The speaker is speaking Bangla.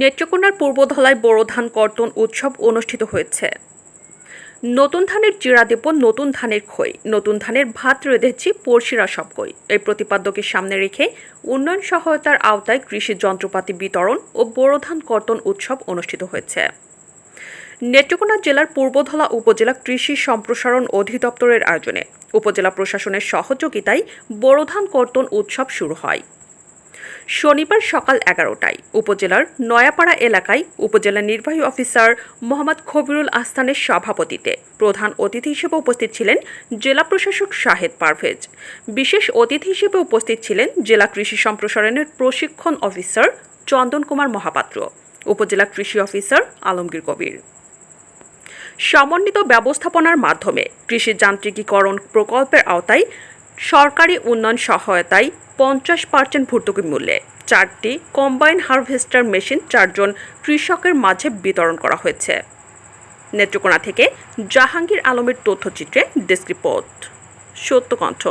নেত্রকোনার পূর্বধলায় বোরো ধান কর্তন উৎসব অনুষ্ঠিত হয়েছে। নতুন ধানের চিড়া দেব নতুন ধানের খই, নতুন ধানের ভাত রেঁধেছি পড়শিরা সব কই। এই প্রতিপাদ্যকে সামনে রেখে উন্নয়ন সহায়তার আওতায় কৃষি যন্ত্রপাতি বিতরণ ও বোরো ধান কর্তন উৎসব অনুষ্ঠিত হয়েছে। নেত্রকোনা জেলার পূর্বধলা উপজেলা কৃষি সম্প্রসারণ অধিদপ্তরের আয়োজনে উপজেলা প্রশাসনের সহযোগিতায় বোরো ধান কর্তন উৎসব শুরু হয়। শনিবার সকাল 11টায় উপজেলার নয়াপাড়া এলাকায় উপজেলা নির্বাহী অফিসার মোহাম্মদ খবিরুল আহসানের সভাপতিত্বে প্রধান অতিথি হিসেবে উপস্থিত ছিলেন জেলা প্রশাসক শাহেদ পারভেজ। বিশেষ অতিথি হিসেবে উপস্থিত ছিলেন জেলা কৃষি সম্প্রসারণের প্রশিক্ষণ অফিসার চন্দন কুমার মহাপাত্র, উপজেলা কৃষি অফিসার আলমগীর কবির। সমন্বিত ব্যবস্থাপনার মাধ্যমে কৃষি যান্ত্রিকীকরণ প্রকল্পের আওতায় সরকারি উন্নয়ন সহায়তায় 50% ভর্তুকি মূল্যে 4টি কম্বাইন হারভেস্টার মেশিন 4 জন কৃষকের মাঝে বিতরণ করা হয়েছে। নেত্রকোনা থেকে জাহাঙ্গীর আলমের তথ্যচিত্রে ডেস্ক রিপোর্ট, সত্যকণ্ঠ।